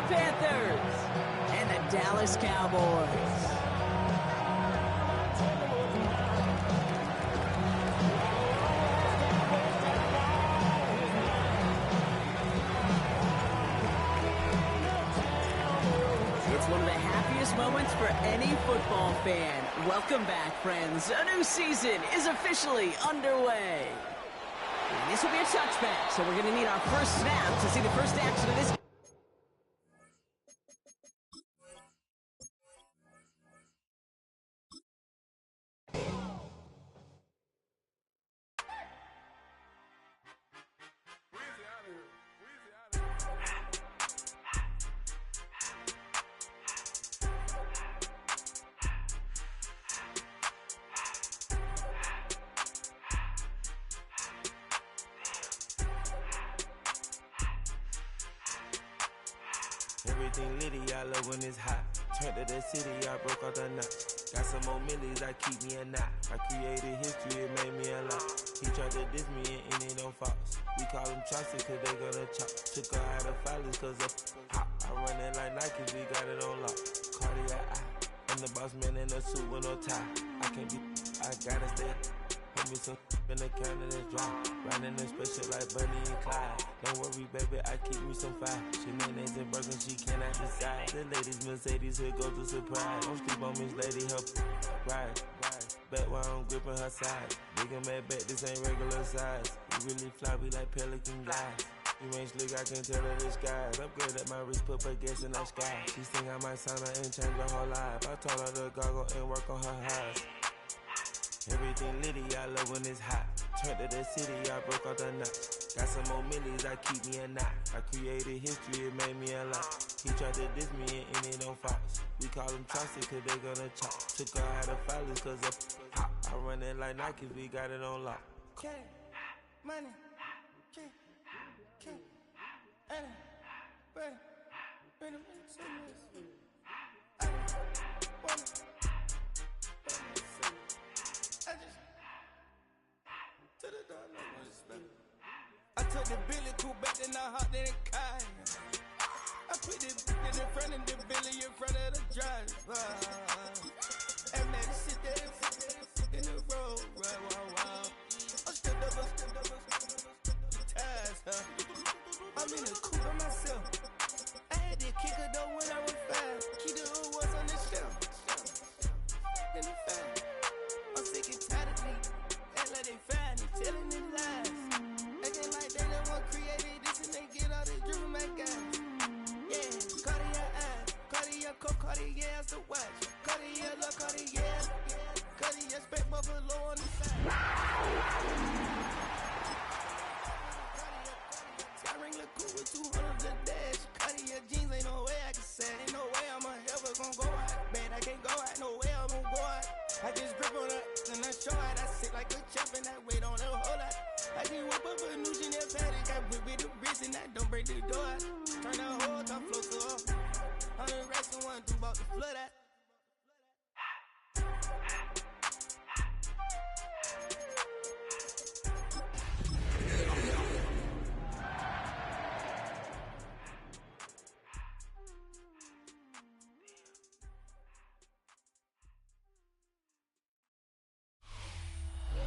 Panthers and the Dallas Cowboys. It's one of the happiest moments for any football fan. Welcome back, friends. A new season is officially underway. And this will be a touchback, so we're going to need our first snap to see the first action of this. Everything litty, I love when it's hot. Turned to the city, I broke out the knot. Got some more millies, I keep me a knot. I created history, it made me a lot. He tried to diss me and it don't false. We call them chopsticks cause they gonna chop. Took her out of filers cause of hot. I run it like Nike, we got it on lock. Cardiac eye, I'm the boss man in a suit with no tie. I can't be, I gotta stay. Hold me some in the counter that's dry. Riding in special like Bunny and Clyde. Don't worry, baby, I keep me some fire. She mayonnaise and burger, she cannot decide. The ladies Mercedes, here goes the surprise. Don't sleep on Miss Lady, her ride. Bet while I'm gripping her side. Big and mad bet, this ain't regular size. You really fly, we like pelican guys. You ain't slick, I can tell her the skies. Upgrade at my wrist, put baguettes in the sky. She think I might sign her and change her whole life. I told her to goggle and work on her highs. Everything litty, I love when it's hot. Turned to the city, I broke out the knot. Got some more millies, I keep me a knot. I created history, it made me a lot. He tried to diss me and it don't false. We call them chopsticks cause they gonna chop. Took her out of filers cause of hot. I run it like Nike, we got it on lock. Money, money, I took the Billy cool back and I hopped in the car. I put the in front of the Billy in front of the driver. And man, sit there in the road, right, wow. I stepped up, ties, huh? I'm in the coupe by myself. I had that kicker though when I was 5. Keep the old ones on the shelf. In the fan. I'm sick and tired of me. Act like they find it, telling them lies. Acting like they the one created this and they get all this driven my guys. Yeah, Cartier eyes, Cartier coke, Cartier as the watch. Cartier look, Cartier. Cartier spec buffalo on the side. Skyring look cool with 200 the dash. Cartier jeans, ain't no way I can say. Ain't no way I'm ever gonna go out. Man, I can't go out, no way I'm gonna go out. I just grip on her and I show her. I sit like a champ and I wait on her whole lot. I just whip up a new Chanel paddock. I whip with the wrist and I don't break the door. Turn the whole top float to her. 100 racks and 1 2 about to flood that.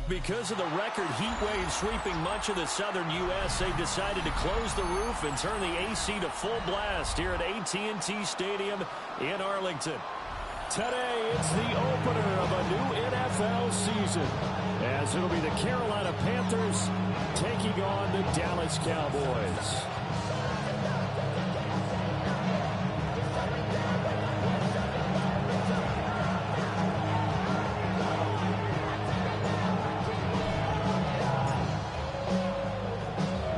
Because of the record heat wave sweeping much of the southern U.S., they decided to close the roof and turn the AC to full blast here at AT&T Stadium in Arlington. Today, it's the opener of a new NFL season, as it'll be the Carolina Panthers taking on the Dallas Cowboys.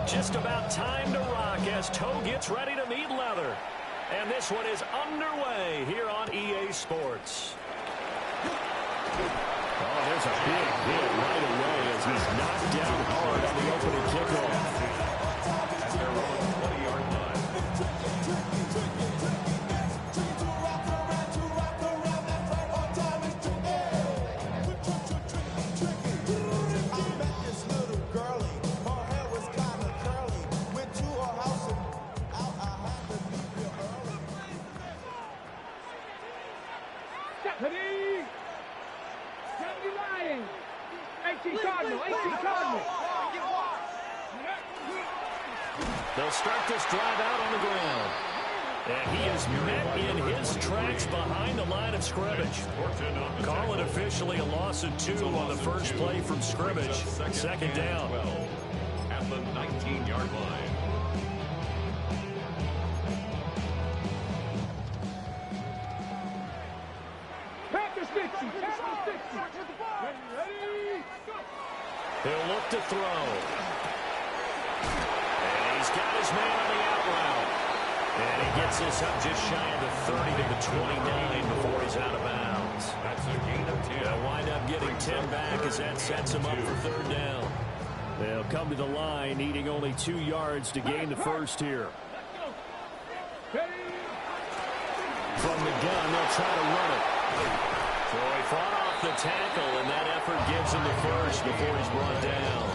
Just about time to rock as toe gets ready to meet leather. And this one is underway here on EA Sports. Oh, there's a big hit right away as he's knocked down hard on the opening kickoff. At their own 20-yard line. Ready? 79. 18 Cardinal. 18 Cardinal. They'll start this drive out on the ground. And he is met in his tracks behind the line of scrimmage. Call it officially a loss of 2 on the first play from scrimmage. Second down. At the 19-yard line. Panthers 50. Panthers 50. Ready? He'll look to throw. And he's got his man on the out route. And he gets this up just shy of the 30 to the 29 before he's out of bounds. That's a gain of 10. They'll wind up getting 10 back as that sets him up for third down. They'll come to the line needing only 2 yards to gain the first here. From the gun, they'll try to run it. So he fought off the tackle, and that effort gives him the first before he's brought down.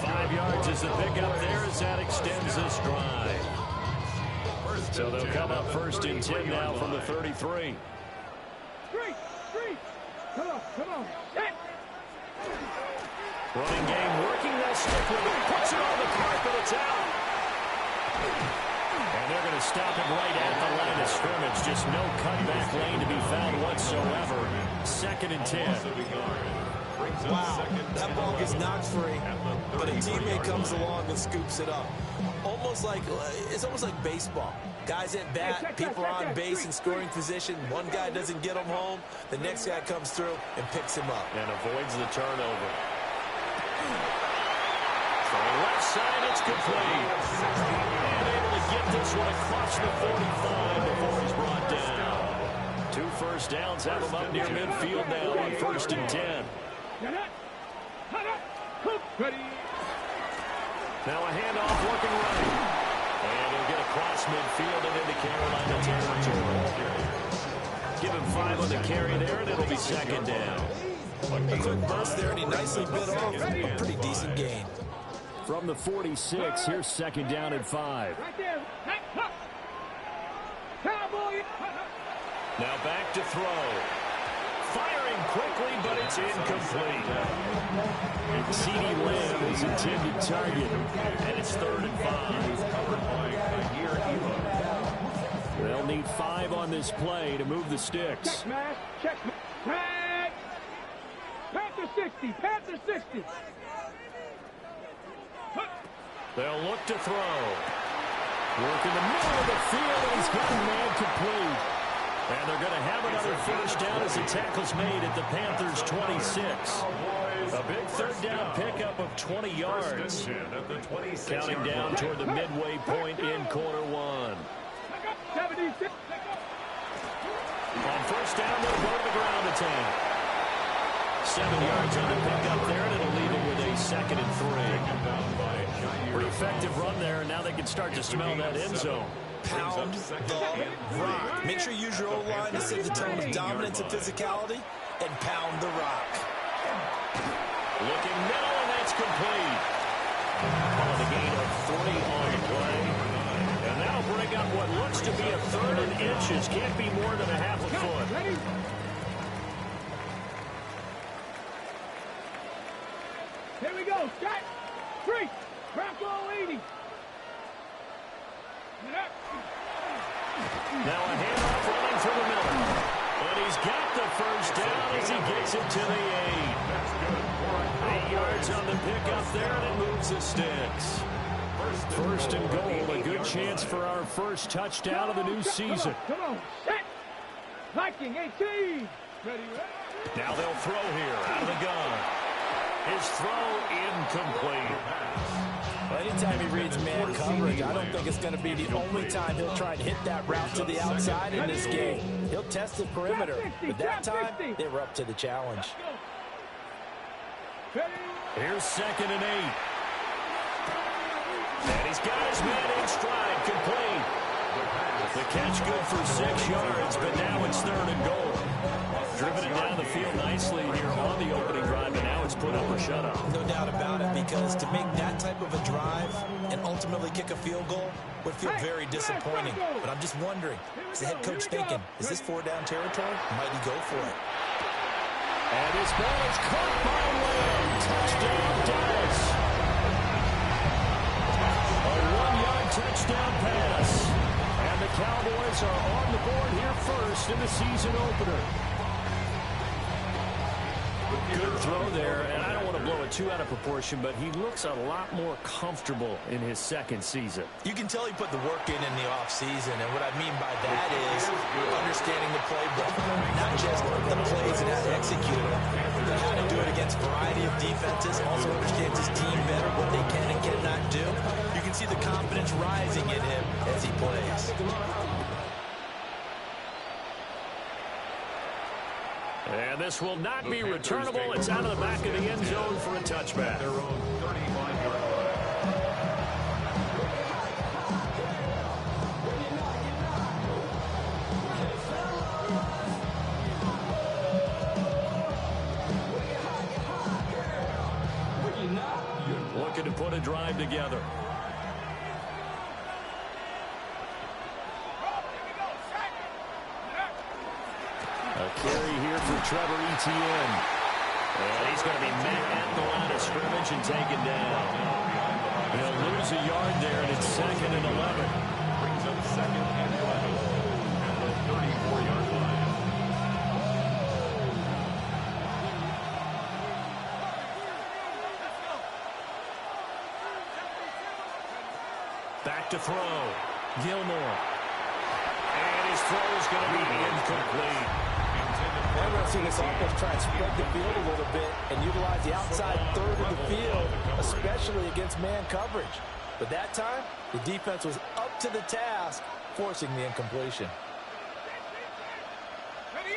5 yards is the pickup there as that extends this drive. So they'll come up first and 10 now from the 33. Three. Come on. Set. Running game working, they'll stick with it. Puts it on the carpet, it's out. And they're going to stop it right at the line of scrimmage. Just no cutback lane to be found whatsoever. Second and 10. Wow, that ball gets knocked free, but a teammate comes along and scoops it up. It's almost like baseball. Guys at bat, people are on base in scoring position. One guy doesn't get him home. The next guy comes through and picks him up. And avoids the turnover. From the left side, it's complete. And able to get this one across the 45 before he's brought down. 2 first downs have him up near midfield now on first and 10. Now a handoff working right. And he'll get across midfield and into Carolina territory. Give him 5 on the carry there, and it'll be second down. A quick burst there, and he nicely bit off a pretty decent gain. From the 46, here's second down and 5. Right there. Cowboy. Now back to throw. Firing quickly, but it's incomplete. CeeDee Lamb is intended target, and it's third and 5. They'll need 5 on this play to move the sticks. Check smash. Tag. Panthers 60. Panthers 60. They'll look to throw. Work in the middle of the field, and he's got a man complete. And they're going to have another first down as the tackle's made at the Panthers' 26. A big third down pickup of 20 yards. Counting down toward the midway point in quarter 1. 76. On first down, they'll go to the ground attack. 7 yards on the pickup there, and it'll leave him with a second and 3. Pretty effective run there, and now they can start to smell that end zone. Pound the rock. Make sure you use your O-line to set the tone of dominance and physicality, and pound the rock. Looking middle, and that's complete. On the gain of 3 on the play. And that'll bring up what looks to be a third and inches. Can't be more than a half a foot. Ready? Here we go. Shot. 3. Bronco 80. Now a handoff running for the middle. And he's got the first down as he gets it to the 8. 8 yards on the pickup there, and it moves the sticks. First and goal, a good chance for our first touchdown of the new season. Come on. Set. Viking 18. Ready. Now they'll throw here out of the gun. His throw incomplete. Well, anytime he reads man coverage, I don't think it's going to be the only time he'll try and hit that route to the outside in this game. He'll test the perimeter, but that time, they were up to the challenge. Here's second and 8. And he's got his man in stride, complete. The catch good for 6 yards, but now it's third and goal. driven it down the field nicely here on the opening drive, and now it's put up or shut up. No doubt about it, because to make that type of a drive and ultimately kick a field goal would feel very disappointing. But I'm just wondering, is the head coach thinking, is this 4-down territory? Might he go for it? And this ball is caught by Lamb. Touchdown, Dallas. A 1-yard touchdown pass. And the Cowboys are on the board here first in the season opener. Good throw there, and I don't want to blow it too out of proportion, but he looks a lot more comfortable in his second season. You can tell he put the work in the offseason, and what I mean by that is understanding the playbook, not just the plays and how to execute them, but how to do it against a variety of defenses, also understands his team better, what they can and cannot do. You can see the confidence rising in him as he plays. And this will not be returnable. It's out of the back of the end zone for a touchback. Their own 35-yard line. Looking to put a drive together. A carry here for Trevor Etienne. And he's going to be met at the line of scrimmage and taken down. He'll lose a yard there, and it's 2nd and 11. Brings up 2nd and 11 at the 34-yard line. Back to throw. Gilmore. And his throw is going to be incomplete. We're going to see this offense try and spread the field a little bit and utilize the outside third of the field, especially against man coverage. But that time, the defense was up to the task, forcing the incompletion.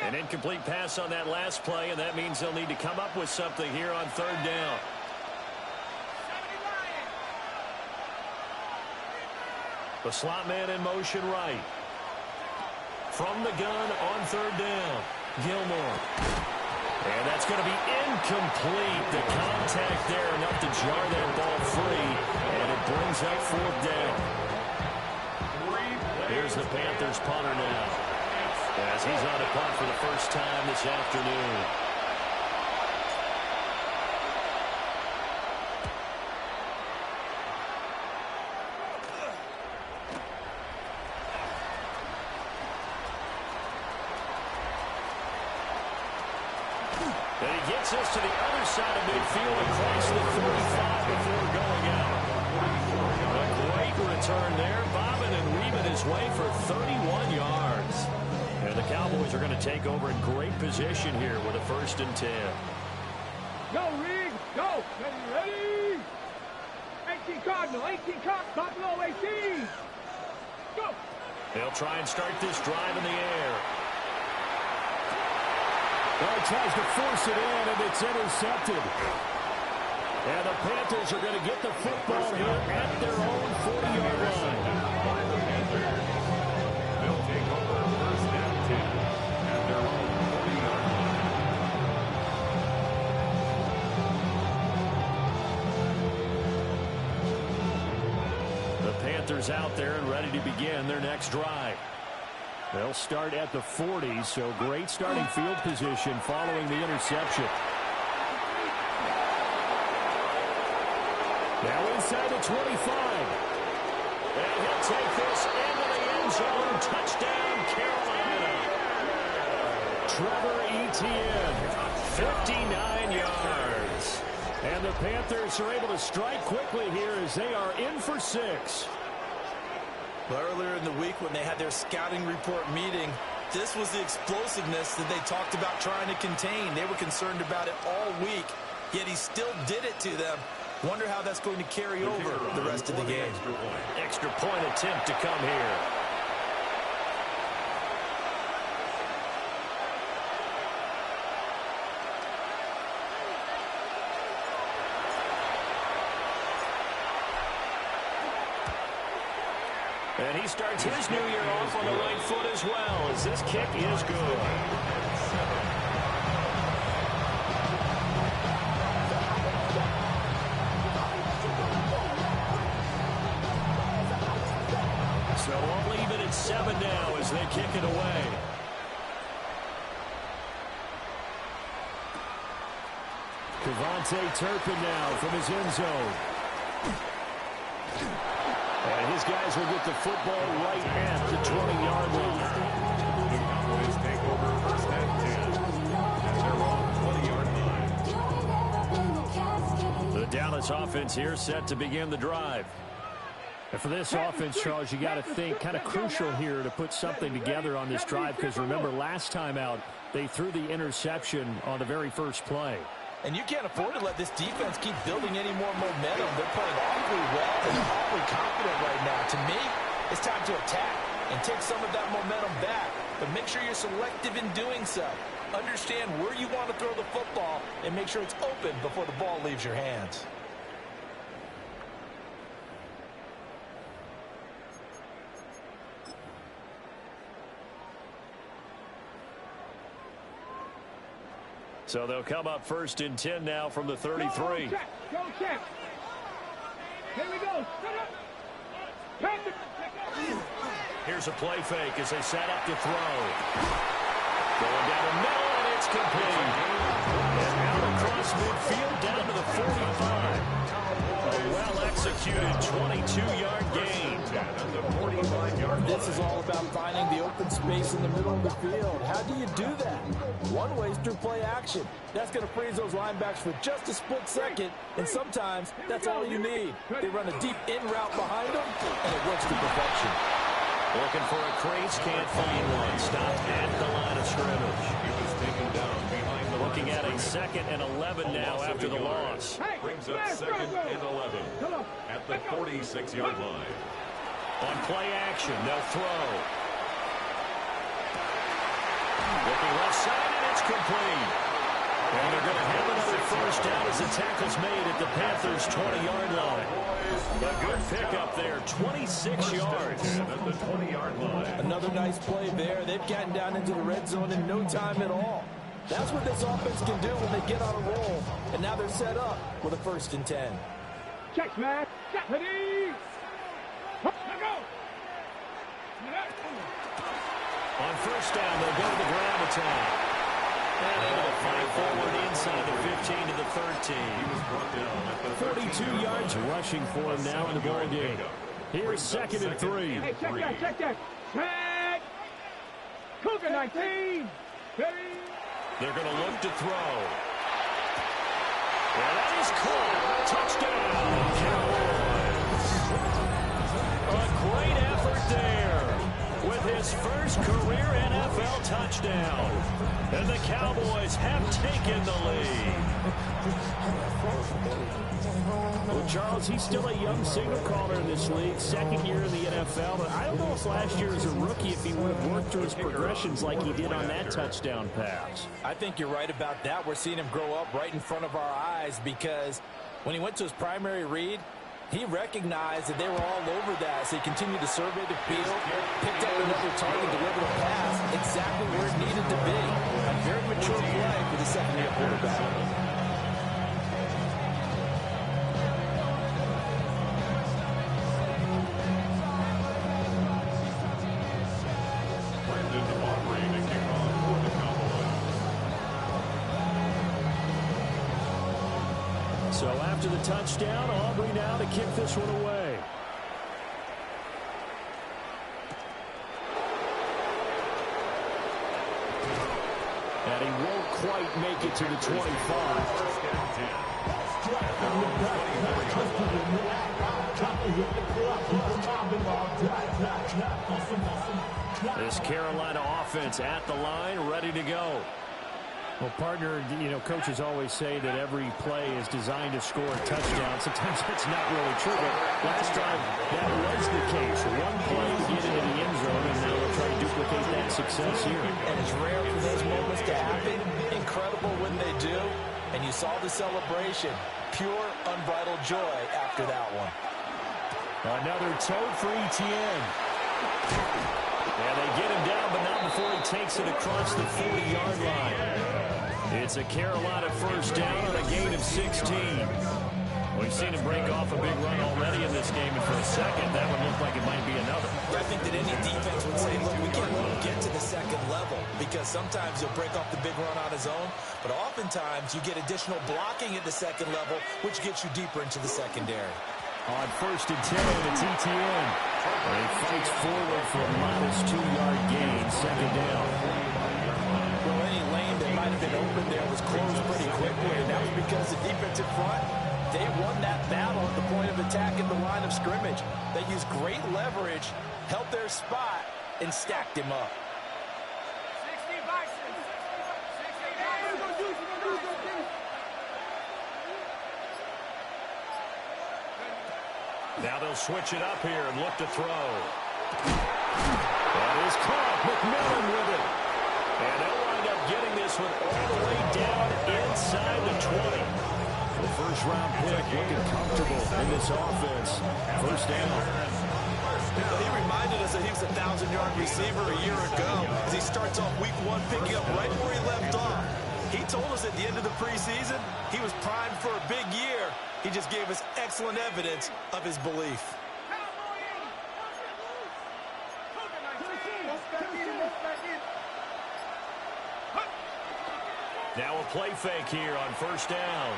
An incomplete pass on that last play, and that means they'll need to come up with something here on 3rd down. The slot man in motion right. From the gun on 3rd down. Gilmore. And that's going to be incomplete. The contact there enough to jar that ball free. And it brings up 4th down. Here's the Panthers punter now, as he's on a punt for the first time this afternoon. And he gets us to the other side of midfield across the 45 before going out. A great return there, bobbing and weaving his way for 31 yards. And the Cowboys are going to take over in great position here with a 1st and 10. Go, Reed, go. Ready? 18 Cardinal, 18 Cardinal, 18. Go. They'll try and start this drive in the air. Well, he tries to force it in, and it's intercepted. And the Panthers are going to get the football here at their own 40-yard line. They'll take over 1st and 10 at their own 40-yard line. The Panthers out there and ready to begin their next drive. They'll start at the 40, so great starting field position following the interception. Now inside the 25. And he'll take this into the end zone. Touchdown, Carolina. Trevor Etienne, 59 yards. And the Panthers are able to strike quickly here as they are in for 6. But earlier in the week when they had their scouting report meeting, this was the explosiveness that they talked about trying to contain. They were concerned about it all week, yet he still did it to them. Wonder how that's going to carry over the rest of the game. Extra point attempt to come here. And he starts his new year off on the right foot as well, as this kick is good. and 7 now as they kick it away. Devontae Turpin now from his end zone. And his guys will get the football right at the 20-yard line. The Cowboys take over first and 10 at their own 20-yard line. The Dallas offense here set to begin the drive. And for this offense, Charles, you got to think kind of crucial here to put something together on this drive, because remember last time out they threw the interception on the very first play. And you can't afford to let this defense keep building any more momentum. They're playing awfully well and awfully confident right now. To me, it's time to attack and take some of that momentum back. But make sure you're selective in doing so. Understand where you want to throw the football and make sure it's open before the ball leaves your hands. So they'll come up first and 10 now from the 33. Go check. Here we go. Panthers. Here's a play fake as they set up to throw. Going down the middle, and it's complete. And out across midfield down to the 45. A well-executed 22-yard gain. This is all about finding the open space in the middle of the field. How do you do that? One way is through play action. That's going to freeze those linebackers for just a split second, and sometimes that's all you need. They run a deep in route behind them, and it works to perfection. Looking for a crease, can't find one. Stopped at the line of scrimmage. He was taken down behind the Looking at a 2nd and 11 now after the loss. Brings up 2nd and 11 at the 46-yard line. On play action, they'll throw. Looking left side, and it's complete. And they're going to have another first down as the tackle's made at the Panthers' 20-yard line. A good pickup there, 26 yards. At the 20-yard line. Another nice play there. They've gotten down into the red zone in no time at all. That's what this offense can do when they get on a roll. And now they're set up with a 1st and 10. Check, man. Ready. Go. On first down, they'll go to the ground attack. And able to fight forward inside the 15 to the 13. He was brought down at the 42 yards rushing for him now in the ball game. Here's 2nd and 3. Hey, check that. Check. Cougar 19. Ready. They're going to look to throw. And that is caught. Touchdown, Cowboys. A great effort there with his first career NFL touchdown. And the Cowboys have taken the lead. Well, Charles, he's still a young signal caller in this league, 2nd year in the NFL. But I don't know if last year as a rookie if he would have worked through his progressions like he did on that touchdown pass. I think you're right about that. We're seeing him grow up right in front of our eyes, because when he went to his primary read, he recognized that they were all over that, so he continued to survey the field, picked up another target, delivered a pass exactly where it needed to be. A very mature play for the 2nd-year quarterback. So after the touchdown, Aubrey now to kick this one away. And he won't quite make it to the 25. This Carolina offense at the line, ready to go. Well, partner, coaches always say that every play is designed to score a touchdown. Sometimes that's not really true, but last time that was the case. One play to get into the end zone, and now they'll try to duplicate that success here. And it's rare for those moments to happen. Incredible when they do. And you saw the celebration. Pure, unbridled joy after that one. Another toe for Etienne. Yeah, they get him down, but not before he takes it across the 40-yard line. It's a Carolina first down on a gain of 16. We've seen him break off a big run already in this game, and for a second, that would look like it might be another. I think that any defense would say, look, we can't let him get to the second level, because sometimes he'll break off the big run on his own, but oftentimes you get additional blocking at the second level, which gets you deeper into the secondary. On 1st and 10, it's ETN. And he fights forward for a modest 2-yard gain, second down. Well, any lane that might have been open there was closed pretty quickly, and that was because the defense in front, they won that battle at the point of attack in the line of scrimmage. They used great leverage, held their spot, and stacked him up. 60 Bison. 60 Bison. Now they'll switch it up here and look to throw. That is caught. McMillan with it. And they'll wind up getting this one all the way down inside the 20. The first-round pick looking comfortable in this offense. First down. He reminded us that he was a 1,000-yard receiver a year ago as he starts off week 1 picking up right where he left off. He told us at the end of the preseason he was primed for a big year. He just gave us excellent evidence of his belief. Now a play fake here on first down.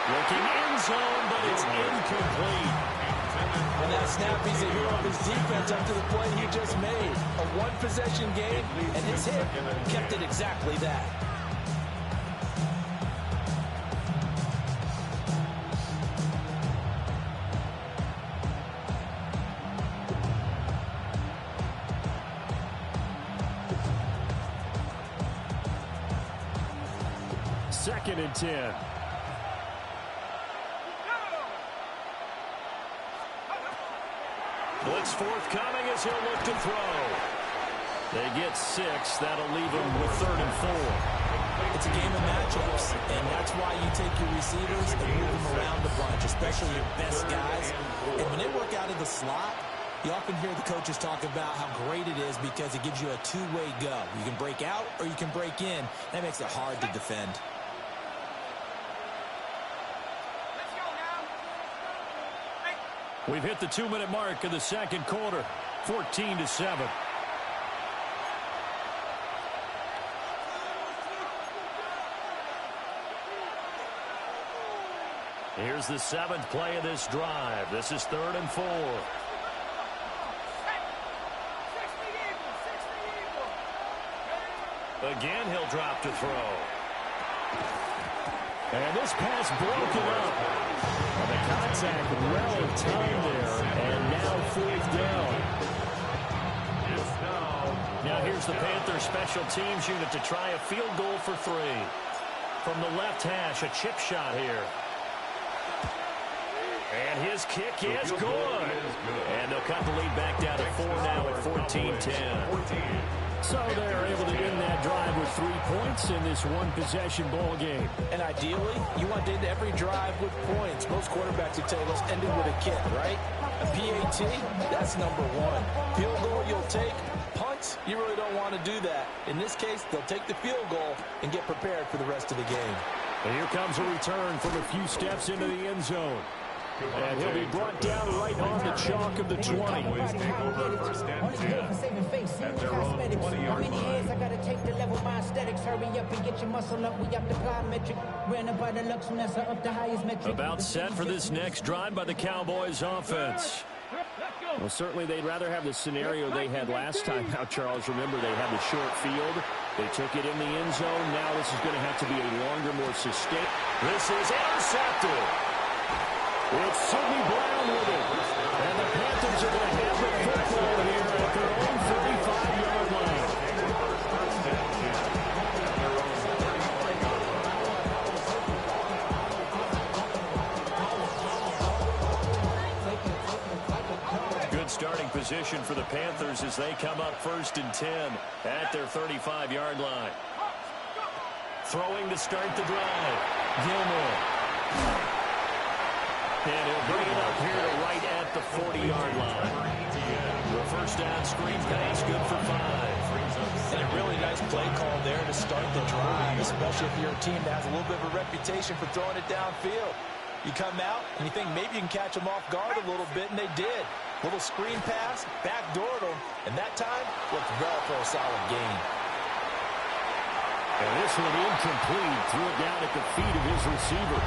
Looking end zone, but it's incomplete. And that snap, he's a hero of his defense up to the play he just made. A one-possession game, and his hit kept it exactly that. Second and 10. Blitz forthcoming as he'll look to throw. They get 6. That'll leave him with 3rd and 4. It's a game of matchups, and that's why you take your receivers and move them around a bunch, especially your best guys. And when they work out of the slot, you often hear the coaches talk about how great it is because it gives you a two-way go. You can break out or you can break in. That makes it hard to defend. We've hit the 2-minute mark of the second quarter, 14-7. Here's the 7th play of this drive. This is 3rd and 4. Again, he'll drop to throw. And this pass broken up. And the contact well in time there. And now 4th down. Now here's the Panthers special teams unit to try a field goal for 3. From the left hash, a chip shot here. And his kick is good. And they'll cut the lead back down to 4 now at 14-10. So they're able to end that drive with 3 points in this one-possession ball game. And ideally, you want to end every drive with points. Most quarterbacks would tell you, let's end it with a kick, right? A PAT, that's number 1. Field goal you'll take. Punts, you really don't want to do that. In this case, they'll take the field goal and get prepared for the rest of the game. And here comes a return from a few steps into the end zone. And he'll be brought down right on the chalk of the 20. First and 10 at their own 20-yard line. I gotta take the level my aesthetics. Hurry up and get your muscle up. We got the plyometric. Ran up by the Lux and that's up the highest metric. About set for this next drive by the Cowboys offense. Well, certainly they'd rather have the scenario they had last time out, Charles. Remember, they had the short field. They took it in the end zone. Now this is going to have to be a longer, more sustained. This is intercepted. It's Sidney Brown with it. And the Panthers are going to have the football here at their own 35-yard line. Good starting position for the Panthers as they come up 1st and 10 at their 35-yard line. Throwing to start the drive. Gilmore. And he'll bring it up here to right at the 40-yard line. The first down screen pass, good for 5. And a really nice play call there to start the drive, especially if you're a team that has a little bit of a reputation for throwing it downfield. You come out and you think maybe you can catch them off guard a little bit, and they did. Little screen pass, backdoored them, and that time looked well for a solid gain. And this one incomplete. Threw it down at the feet of his receiver.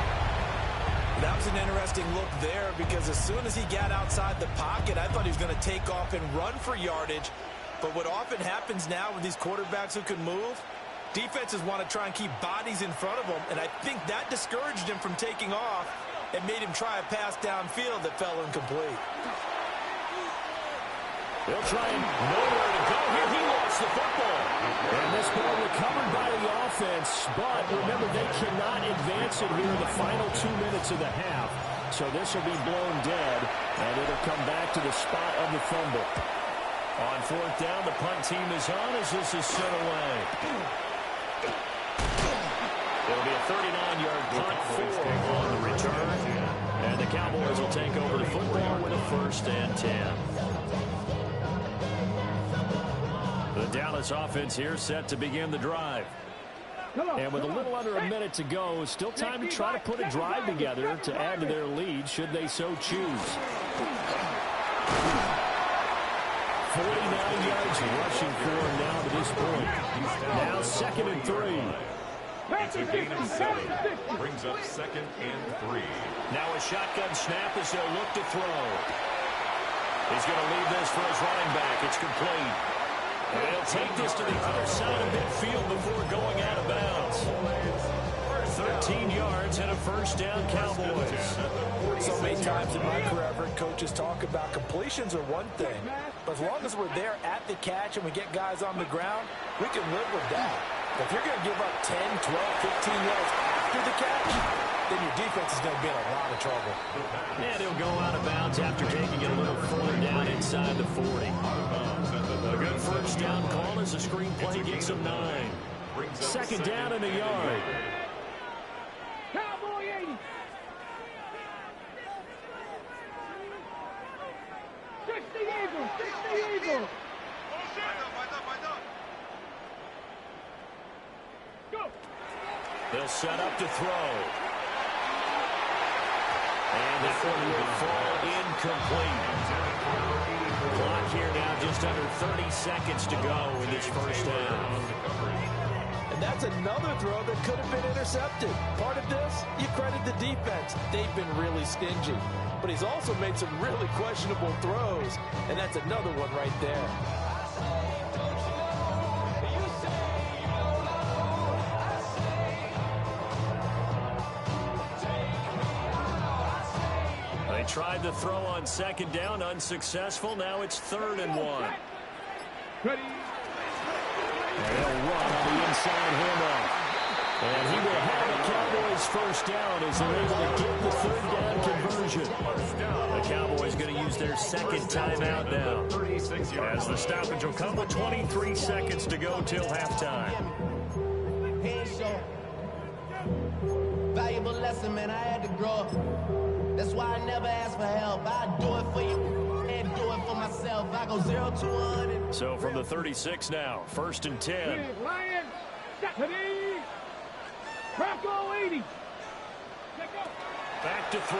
That was an interesting look there because as soon as he got outside the pocket, I thought he was going to take off and run for yardage. But what often happens now with these quarterbacks who can move, defenses want to try and keep bodies in front of them, and I think that discouraged him from taking off and made him try a pass downfield that fell incomplete. They'll try and nowhere to go here. He lost the football. And this ball recovered by the offense, but remember, they cannot advance it here in the final 2 minutes of the half. So this will be blown dead, and it'll come back to the spot of the fumble. On fourth down, the punt team is on as this is sent away. It'll be a 39-yard punt on the return. And the Cowboys will take over the football with a 1st and 10. The Dallas offense here set to begin the drive. And with a little under a minute to go, still time to try to put a drive together to add to their lead should they so choose. 49 yards rushing for him now to this point. Now 2nd and 3. It's a gain of 7. Brings up 2nd and 3. Now a shotgun snap as they'll look to throw. He's going to leave this for his running back. It's complete. And he'll take this to the other side of midfield before going out of bounds. 13 yards and a 1st down, Cowboys. So many times in my career, I've heard coaches talk about completions are one thing, but as long as we're there at the catch and we get guys on the ground, we can live with that. But if you're going to give up 10, 12, 15 yards after the catch, then your defense is going to be in a lot of trouble. And he'll go out of bounds after taking it a little further down inside the 40. A good 1st down call as the screen play gets him 9. 2nd down and a yard. Cowboy 80. 60 Eagles, 60 Eagles. Go. They'll set up to throw. And this one will fall incomplete. Clock here now just under 30 seconds to go in this 1st half. And that's another throw that could have been intercepted. Part of this, you credit the defense. They've been really stingy. But he's also made some really questionable throws. And that's another one right there. They tried the throw on 2nd down, unsuccessful. Now it's 3rd and 1. Ready. And they'll run on the inside handoff. And he will have the Cowboys 1st down as they're able to get the 3rd down conversion. The Cowboys going to use their 2nd timeout now. As the stoppage will come with 23 seconds to go till halftime. Valuable lesson, man. I had to grow up. That's why I never ask for help. I do it for you and do it for myself. I go 0 to 1. So from the 36 now, 1st and 10. Lions, ready. Bronco 80. Back to throw.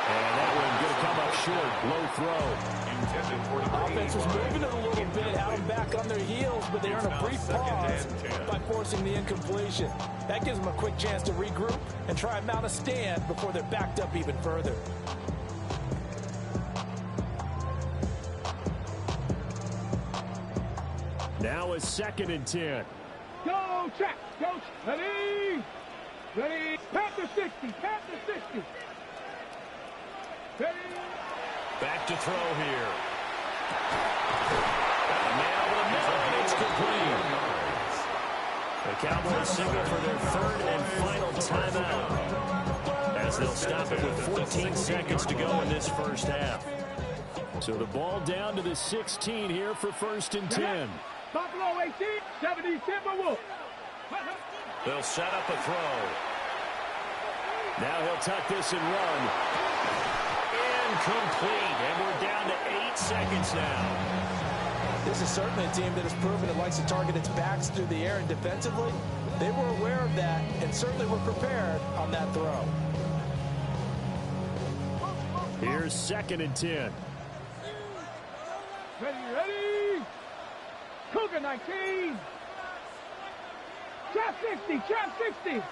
And that one going to come up short. Low throw. Offense was moving it a little bit, had them back on their heels, but they earn a brief pause by forcing the incompletion. That gives them a quick chance to regroup and try and mount a stand before they're backed up even further. Now a 2nd and 10. Go, check. Go, ready. Ready. Panther 60. Panther 60. Ready. Back to throw here. And now over the middle, it's complete. The Cowboys signal for their 3rd and final timeout as they'll stop it with 14 seconds to go in this 1st half. So the ball down to the 16 here for 1st and 10. Buffalo 18, 70 Timberwolves. They'll set up a throw. Now he'll tuck this and run. Incomplete, and we're down to 8 seconds now. This is certainly a team that has proven it likes to target its backs through the air, and defensively, they were aware of that and certainly were prepared on that throw. Here's 2nd and 10. Ready. Cougar 19. Trap 60, trap 60.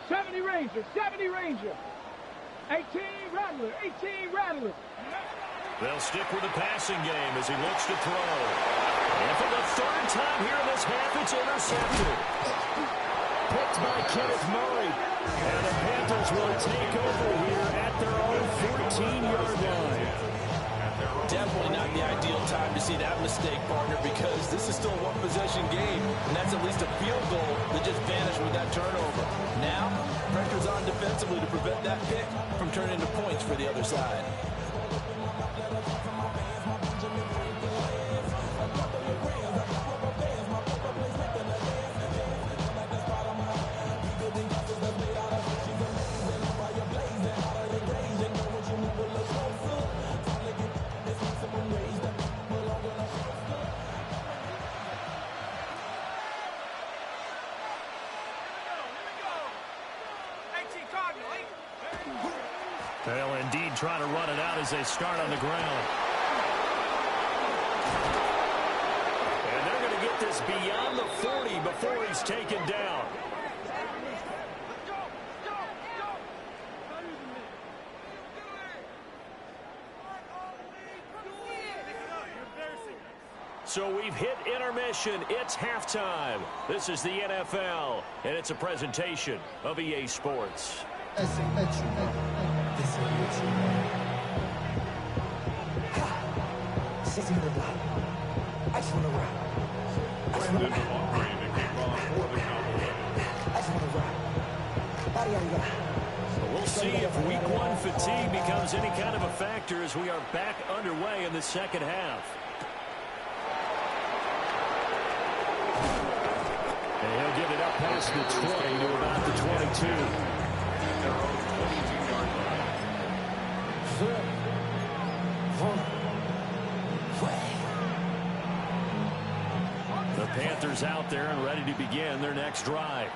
'70 Ranger, 70 Ranger. 18 Rattler, 18 Rattler. They'll stick with the passing game as he looks to throw. And for the 3rd time here in this half, it's intercepted. Picked by Kenneth Murray. And the Panthers will take over here at their own 14-yard line. Definitely not the ideal time to see that mistake, partner, because this is still a one-possession game, and that's at least a field goal that just vanished with that turnover. Now, pressure's on defensively to prevent that pick from turning into points for the other side. They'll indeed try to run it out as they start on the ground. And they're going to get this beyond the 40 before he's taken down. So we've hit intermission. It's halftime. This is the NFL, and it's a presentation of EA Sports. We'll see if week 1 fatigue becomes any kind of a factor as we are back underway in the second half. And he'll get it up past the 20 to about the 22. The Panthers out there and ready to begin their next drive.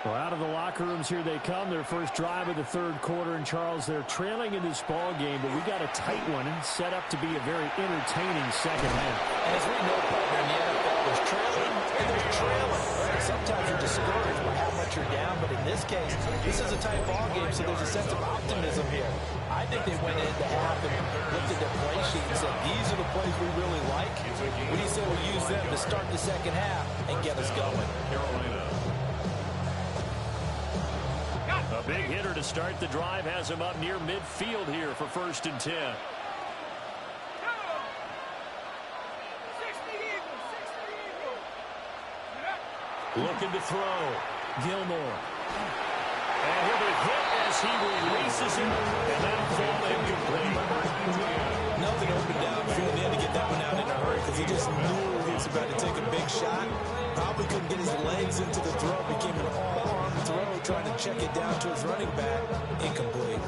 Well, out of the locker rooms here they come. Their first drive of the 3rd quarter. And, Charles, they're trailing in this ball game, but we got a tight one set up to be a very entertaining second half. As we know, partner, in the NFL, there's trailing and there's trailing. Right? Sometimes you're discouraged by how much you're down, but in this case, this is a tight ball game, so there's a sense of optimism here. I think they went into half and looked at their play sheet and said, these are the plays we really like. What do you say we use them to start the second half and get us going? A big hitter to start the drive has him up near midfield here for 1st and 10. Looking to throw. Gilmore. And he'll be hit as he releases it, and that'll fall incomplete. Nothing open downfield. He had to get that one out in a hurry because he just knew he was about to take a big shot. Probably couldn't get his legs into the throw. Became an all-arm throw, trying to check it down to his running back. Incomplete.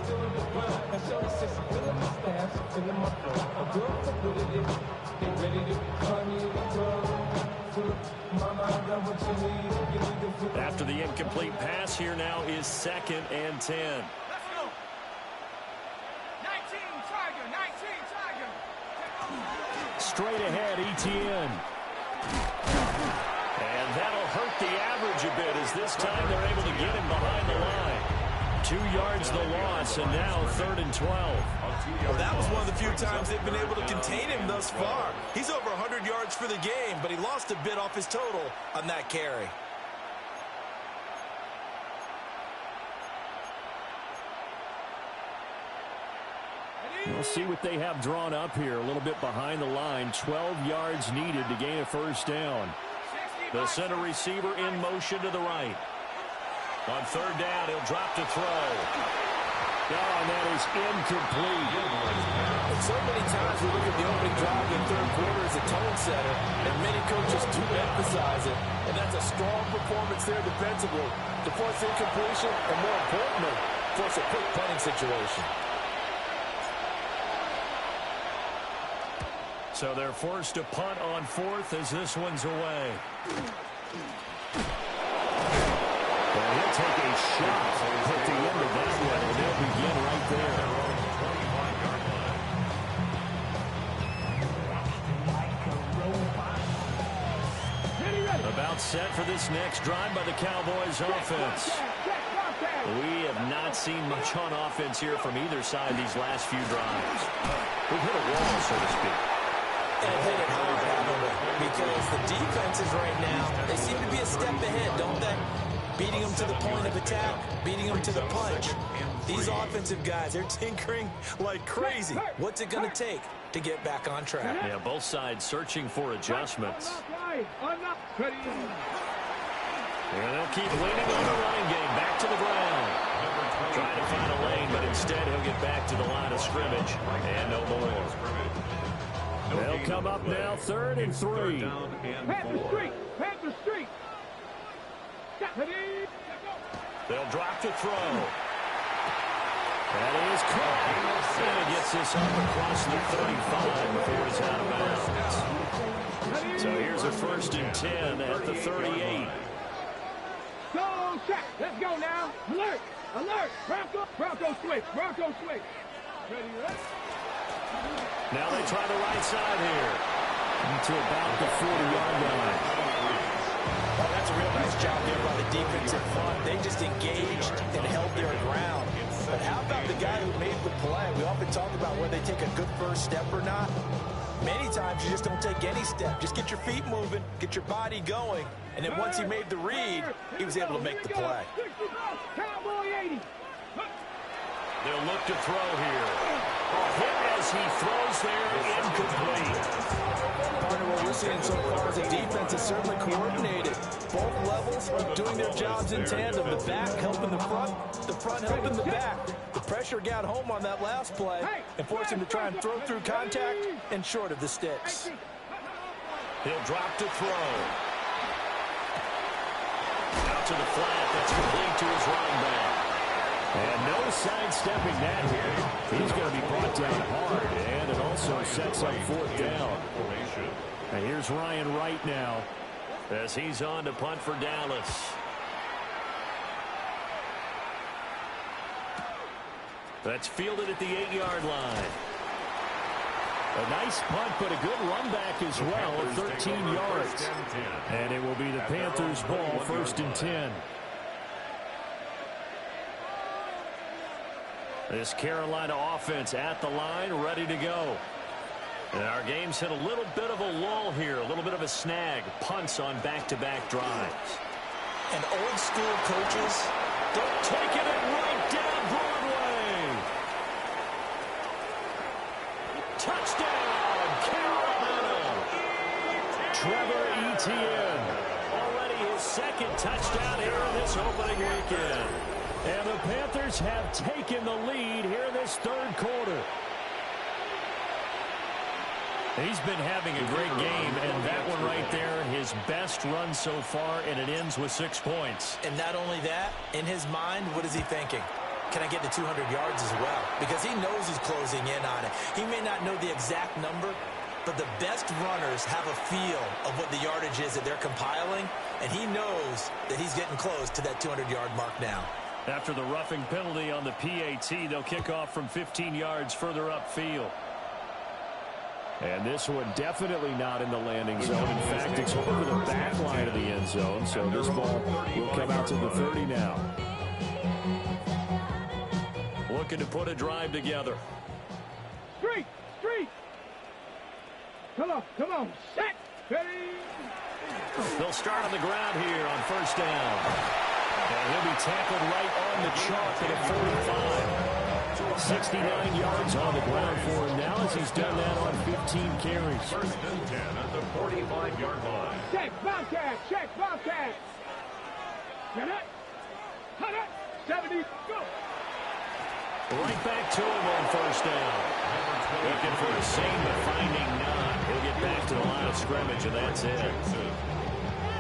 After the incomplete pass, here now is 2nd and 10. Let's go. 19 Tiger, 19 Tiger. Straight ahead, ETN. And that'll hurt the average a bit as this time they're able to get him behind the line. 2 yards the loss, and now 3rd and 12. Well, that was one of the few times they've been able to contain him thus far. He's over 100 yards for the game, but he lost a bit off his total on that carry. We'll see what they have drawn up here. A little bit behind the line. 12 yards needed to gain a 1st down. The center receiver in motion to the right. On 3rd down, he'll drop to throw. And that is incomplete. And so many times we look at the opening drive in the 3rd quarter as a tone setter, and many coaches do emphasize it. And that's a strong performance there defensively to force incompletion, and more importantly, force a quick punting point situation. So they're forced to punt on 4th as this one's away. Well, he'll take a shot at the end of that one, and they'll begin right there. About set for this next drive by the Cowboys offense. We have not seen much on offense here from either side these last few drives. We've hit a wall, so to speak. And hit it hard, haven't we? Because the defenses right now, they seem to be a step ahead, don't they? Beating them to the point of attack, beating them to the punch. These offensive guys, they're tinkering like crazy. What's it going to take to get back on track? Yeah, both sides searching for adjustments. And they'll keep leaning on the running game. Back to the ground. Trying to find a lane, but instead he'll get back to the line of scrimmage. And no more. They'll come up now, 3rd and 3. Panther Street! Panther Street! They'll drop to throw. That is caught. And it gets this up across the 35 before it's out of bounds. So here's a 1st and 10 at the 38. Go, check. Let's go now. Alert! Alert! Bronco switch! Bronco switch! Ready, right? Now they try the right side here. To about the 40-yard line. Oh, that's a real nice job there by the defensive front. They just engaged and held their ground. But how about the guy who made the play? We often talk about whether they take a good first step or not. Many times you just don't take any step. Just get your feet moving, get your body going. And then once he made the read, he was able to make the play. Cowboy 80. They'll look to throw here. Hit as he throws there, incomplete. Partner, what we're seeing so far is the defense is certainly coordinated. Both levels doing their jobs in tandem. The back helping the front helping the back. The pressure got home on that last play and forced him to try and throw through contact and short of the sticks. He'll drop to throw. Out to the flat. That's complete to his running back. And no sidestepping that here. He's going to be brought down hard, and it also sets up 4th down. And here's Ryan Wright now as he's on to punt for Dallas. That's fielded at the 8-yard line. A nice punt, but a good run back as well of 13 yards. And it will be the Panthers' ball, 1st and 10. This Carolina offense at the line, ready to go. And our game's hit a little bit of a lull here, a little bit of a snag. Punts on back-to-back drives. And old school coaches, they're taking it right down Broadway. Touchdown, Carolina. Trevor Etienne. Already his 2nd touchdown here in this opening weekend. And the Panthers have taken the lead here in this 3rd quarter. He's been having a great game, and that one right there, his best run so far, and it ends with 6 points. And not only that, in his mind, what is he thinking? Can I get to 200 yards as well? Because he knows he's closing in on it. He may not know the exact number, but the best runners have a feel of what the yardage is that they're compiling, and he knows that he's getting close to that 200-yard mark now. After the roughing penalty on the PAT, they'll kick off from 15 yards further upfield. And this one definitely not in the landing zone. In fact, it's over the back line of the end zone. So this ball will come out to the 30 now. Looking to put a drive together. Street! Come on. Set! Ready! They'll start on the ground here on 1st down. And he'll be tackled right on the chalk at a 45. 69 yards on the ground for him now as he's done that on 15 carries. 1st and 10 at the 45-yard line. Check Bobcat! Get it! 70, go! Right back to him on 1st down. Looking for a seam, but finding none. He'll get back to the line of scrimmage, and that's it.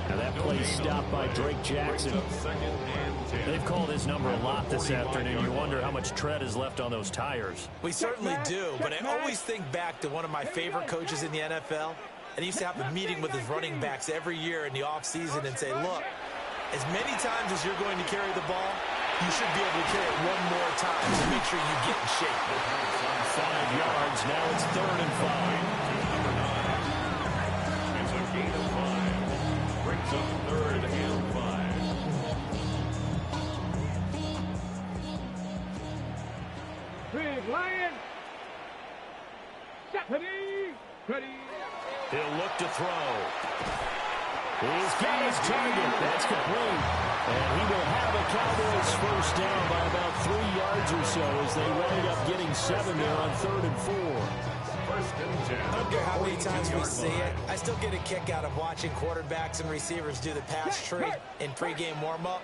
Now that play stopped by Drake Jackson. They've called his number a lot this afternoon. You wonder how much tread is left on those tires. We certainly do, but I always think back to one of my favorite coaches in the NFL. And he used to have a meeting with his running backs every year in the offseason and say, look, as many times as you're going to carry the ball, you should be able to carry it one more time to make sure you get in shape. 5 yards. Now it's 3rd and 5. It's a gain of 5. Brings up 3rd and 5. Big Lion. Ready. He'll look to throw. He's got his target. That's complete. And he will have a Cowboys first down by about 3 yards or so as they wind up getting 7 there on 3rd and 4. I don't care how many times we see it. I still get a kick out of watching quarterbacks and receivers do the pass tree in pregame warm-up.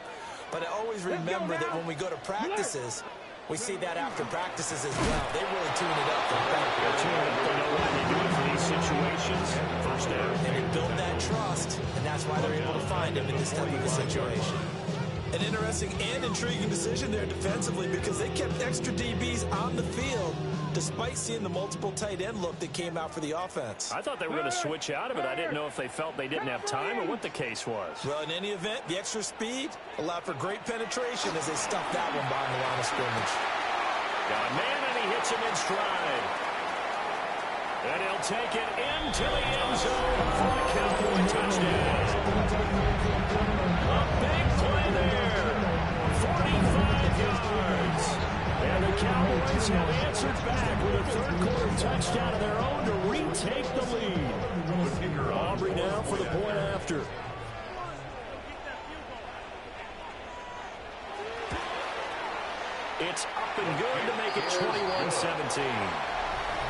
But I always remember that when we go to practices, we see that after practices as well. They really tune it up. They know what they do for these situations. First down. And they build that trust, and that's why they're able to find him in this type of a situation. An interesting and intriguing decision there defensively because they kept extra DBs on the field despite seeing the multiple tight end look that came out for the offense. I thought they were going to switch out of it. I didn't know if they felt they didn't have time or what the case was. Well, in any event, the extra speed allowed for great penetration as they stuffed that one behind the line of scrimmage. Got a man, and he hits him in stride. And he'll take it into the end zone for a Cowboy touchdown. A big play there. 45 yards. And the Cowboys have answered back with a third-quarter touchdown of their own to retake the lead. Aubrey now for the point after. It's up and good to make it 21-17.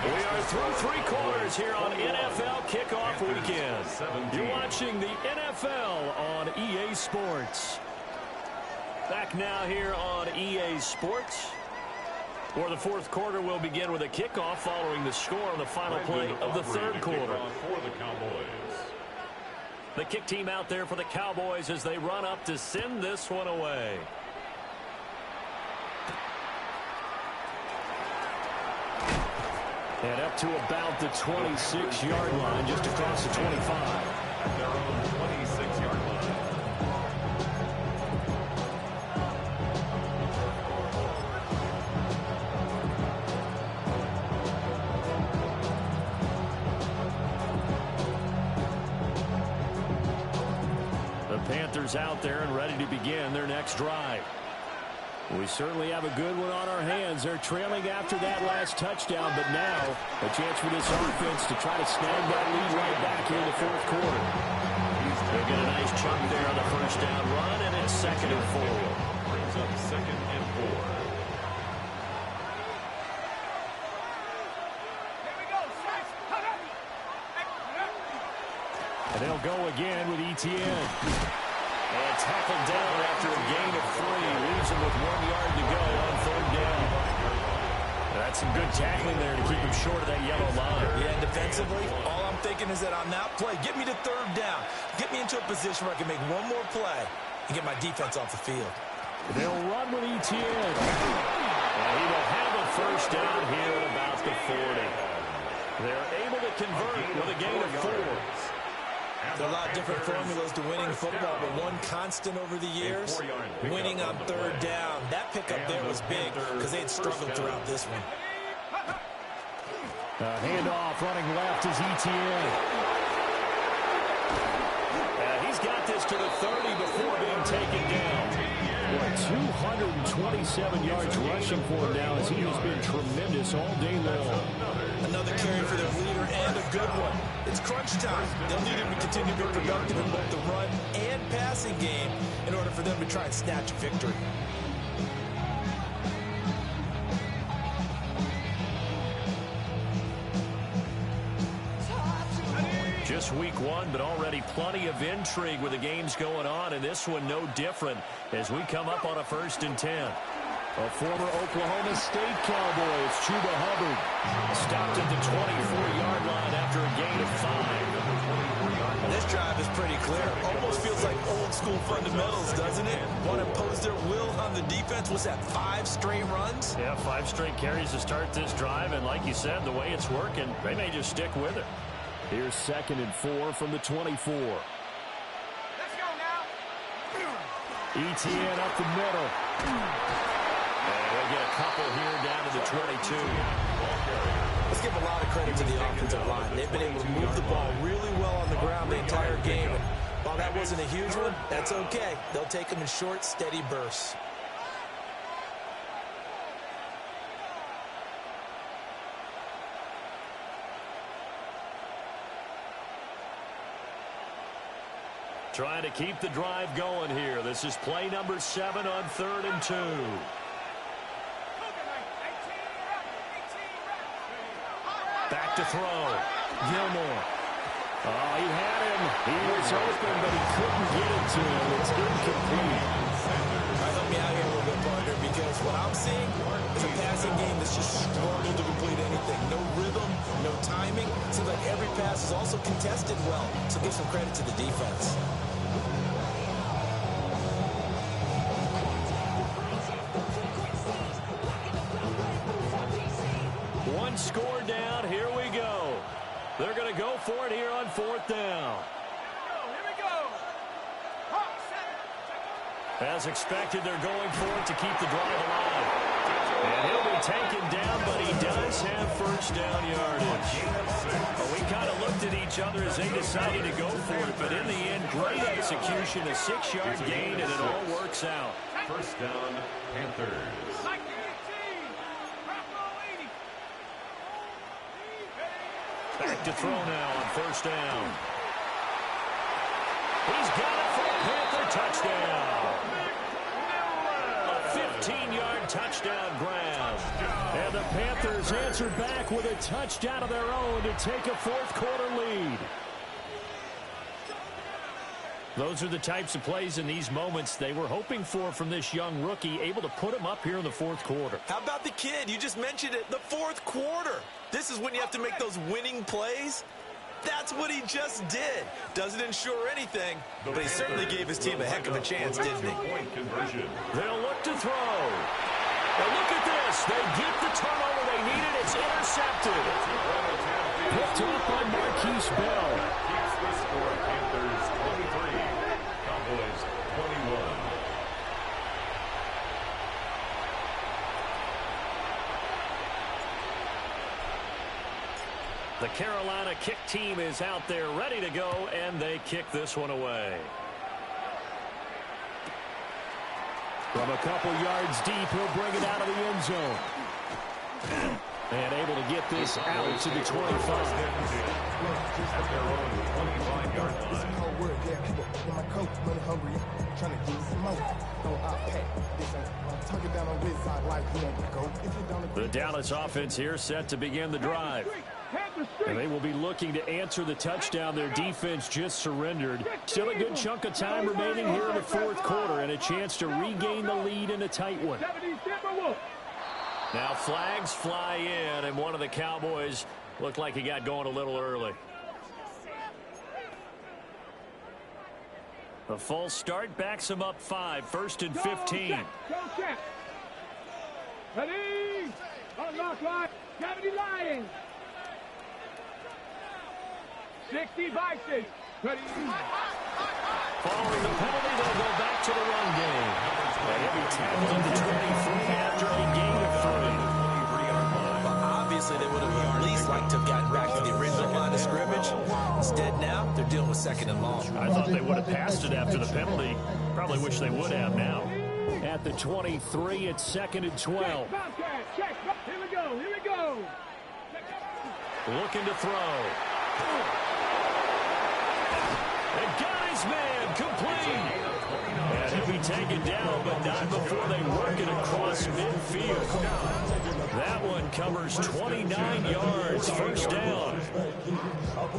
We are through 3 quarters here on NFL Kickoff Weekend. You're watching the NFL on EA Sports. Back now here on EA Sports, where the 4th quarter will begin with a kickoff following the score on the final play of the 3rd quarter. The kick team out there for the Cowboys as they run up to send this one away. And up to about the 26-yard line, just across the 25. At their own 26-yard line. The Panthers out there and ready to begin their next drive. We certainly have a good one on our hands. They're trailing after that last touchdown, but now a chance for this offense to try to snag that lead right back here in the 4th quarter. They'll get a nice chunk there on the first down run, and it's 2nd and 4. Brings up 2nd and 4. And they'll go again with Etienne. And tackled down after a gain of 3. Leaves him with 1 yard to go on 3rd down. That's some good tackling there to keep him short of that yellow line. Yeah, defensively, all I'm thinking is that on that play, get me to 3rd down. Get me into a position where I can make one more play and get my defense off the field. They'll run with Etienne. And he will have a first down here at about the 40. They're able to convert with a gain of 4. There are a lot of different formulas to winning football, but one constant over the years, winning on 3rd down. That pickup there was big because they had struggled throughout this one. Handoff running left is Etienne. He's got this to the 30 before being taken down. 227 yards rushing for him now as he has been tremendous all day long. Another carry for their leader and a good one. It's crunch time. They'll need him to continue to be productive in both the run and passing game in order for them to try and snatch a victory. Just week 1, but already plenty of intrigue with the games going on, and this one no different as we come up on a 1st and 10. A former Oklahoma State Cowboy, it's Chuba Hubbard. Stopped at the 24-yard line after a gain of 5. This drive is pretty clear. Almost feels like old school fundamentals, doesn't it? Want to impose their will on the defense. Was that 5 straight runs? Yeah, 5 straight carries to start this drive, and like you said, the way it's working, they may just stick with it. Here's 2nd and 4 from the 24. Let's go now. ETN up the middle. And they'll get a couple here down to the 22. Let's give a lot of credit to the offensive line. They've been able to move the ball really well on the ground the entire game. And while that wasn't a huge one, that's okay. They'll take them in short, steady bursts. Trying to keep the drive going here. This is play number 7 on 3rd and 2. Back to throw. Gilmore. Oh, he had him. He was open, but he couldn't get it to him. It's incomplete. Help me out here a little bit, partner, because what I'm seeing is a passing game that's just struggled to complete anything. No rhythm, no timing. Seems like every pass is also contested well. So give some credit to the defense. One score down. Here we go. They're going to go for it here on 4th down. Here we go. As expected, they're going for it to keep the drive alive. And he'll be taken down, but he does have 1st down yardage. Well, we kind of looked at each other as they decided to go for it, but in the end, great execution, a 6-yard gain, and it all works out. 1st down, Panthers. Like the 18. Bravo 80. Back to throw now on 1st down. He's got it for a Panther touchdown. A 15-yard touchdown grab. And the Panthers answer back with a touchdown of their own to take a 4th quarter lead. Those are the types of plays in these moments they were hoping for from this young rookie, able to put him up here in the 4th quarter. How about the kid? You just mentioned it. The 4th quarter. This is when you have to make those winning plays. That's what he just did. Doesn't ensure anything, but he certainly gave his team a heck of a chance, didn't he? They'll look to throw. And look at this. They get the turnover they needed. It's intercepted. Picked up by Marquise Bell. Keeps the score. Panthers 23, Cowboys 21. The Carolina kick team is out there ready to go, and they kick this one away. From a couple yards deep, he'll bring it out of the end zone. And able to get this out to the 25. At their own 25-yard line. The Dallas offense here set to begin the drive. And they will be looking to answer the touchdown their defense just surrendered. Still a good chunk of time remaining here in the 4th quarter and a chance to regain the lead in a tight one. Now flags fly in, and one of the Cowboys looked like he got going a little early. A false start backs him up 5, 1st and 15. Go check. Ready. Unlock line. 70 Lions. 60 Vikings. Ready. Following the penalty, they'll go back to the run game. A heavy tackle at the 23 after a gain of 3. Well, obviously, they would have at least liked to have gotten back to the original line of scrimmage. Instead, now, they're dealing with 2nd and long. I thought they would have passed it after the penalty. Probably wish they would have now. At the 23, it's 2nd and 12. Check. Here we go. Here we go. Looking to throw. And got his man complete. And he'll be taken down, but not before they work it across midfield. That one covers 29 yards, first down.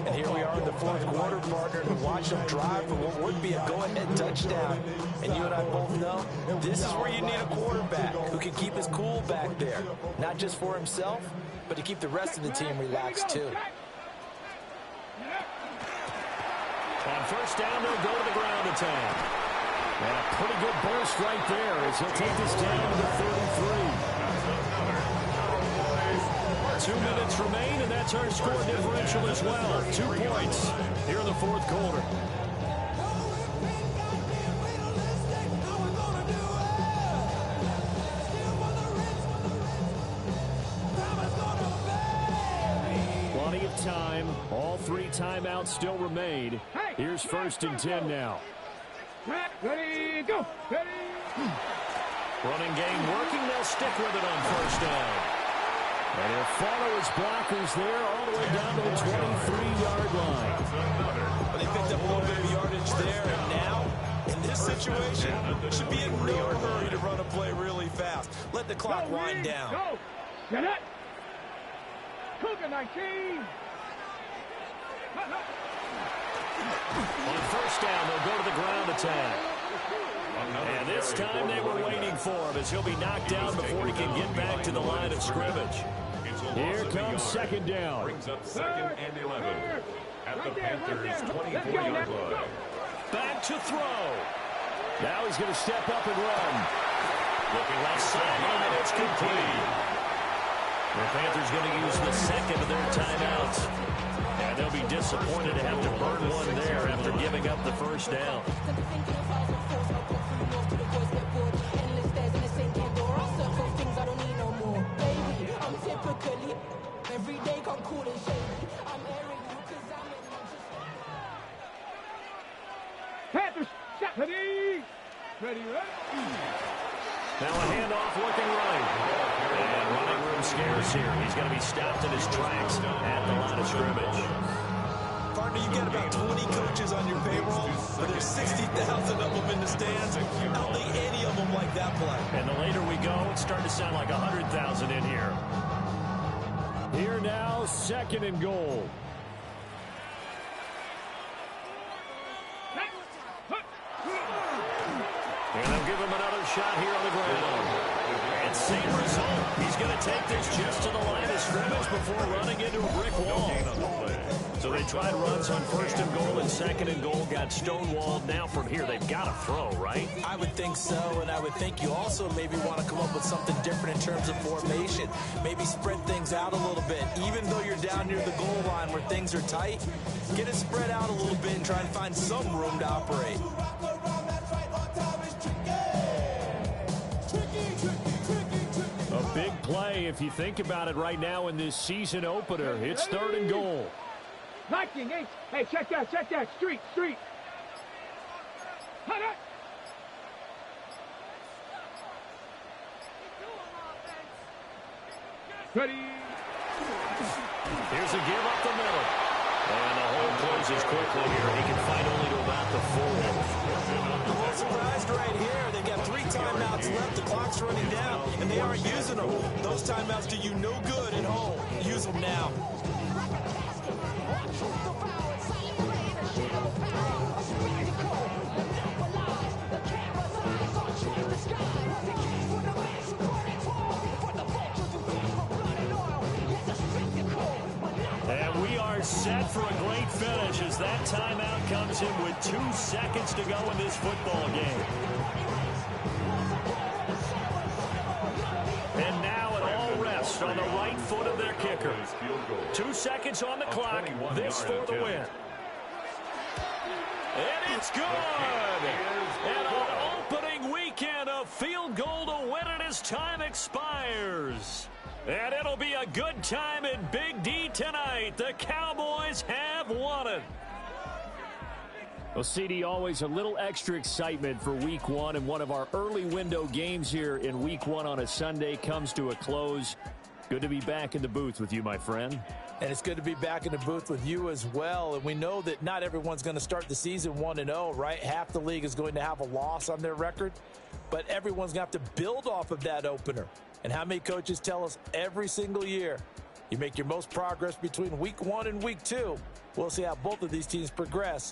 And here we are in the fourth quarter, partner, and watch them drive for what would be a go-ahead touchdown. And you and I both know this is where you need a quarterback who can keep his cool back there, not just for himself, but to keep the rest of the team relaxed too. On first down, they'll go to the ground attack. And a pretty good burst right there as he'll take this down to the 33. 2 minutes remain, and that's our score differential as well. 2 points here in the fourth quarter. Plenty of time. All 3 timeouts still remain. Here's first and 10 now. Ready, go! Ready! Running game working. They'll stick with it on first down. And he'll follow his blockers there all the way down to the 23-yard line. Well, they picked up a little bit of yardage there, and now, in this situation, should be in no hurry to run a play really fast. Let the clock wind down. Go! Get it! Cougar 19! On first down, they'll go to the ground attack. And this time they were waiting for him as he'll be knocked down before he can get back to the line of scrimmage. Here comes second down. Brings up second and 11 at the Panthers' 24-yard line. Back to throw. Now he's going to step up and run. Looking left sideline, and it's complete. The Panthers going to use the second of their timeouts. And they'll be disappointed to have to burn one there after giving up the first down. Panthers, ready! Ready, ready! Now a handoff looking right. And running room scarce here. He's going to be stopped in his tracks at the line of scrimmage. Partner, you've got about 20 coaches on your payroll, but there's 60,000 of them in the stands. I don't think any of them like that play. And the later we go, it's starting to sound like 100,000 in here. Here now, second and goal. And they'll give him another shot here on the ground. And same result. He's going to take this just to the line of scrimmage before running into a brick wall. So they tried runs on first and goal and second and goal, got stonewalled. Now from here, they've got to throw, right? I would think so, and I would think you also maybe want to come up with something different in terms of formation. Maybe spread things out a little bit. Even though you're down near the goal line where things are tight, get it spread out a little bit and try and find some room to operate. A big play if you think about it right now in this season opener. It's third and goal. Liking, hey, check that, street. Hut up. Ready. Here's a give up the middle. And the hole closes quickly here. He can fight only to about the 4. A little surprised right here. They got 3 timeouts left. The clock's running down, and they aren't using them. Those timeouts do you no good at home. Use them now. And we are set for a great finish as that timeout comes in with 2 seconds to go in this football game. And now it all rests on the right foot of their kicker. 2 seconds on the clock. This for the win. And it's good! And on opening weekend, a field goal to win it as time expires. And it'll be a good time in Big D tonight. The Cowboys have won it. Well, CD, always a little extra excitement for Week 1, and one of our early window games here in Week 1 on a Sunday comes to a close. Good to be back in the booth with you, my friend. And it's good to be back in the booth with you as well. And we know that not everyone's going to start the season 1-0, right? Half the league is going to have a loss on their record. But everyone's going to have to build off of that opener. And how many coaches tell us every single year, you make your most progress between week 1 and week 2. We'll see how both of these teams progress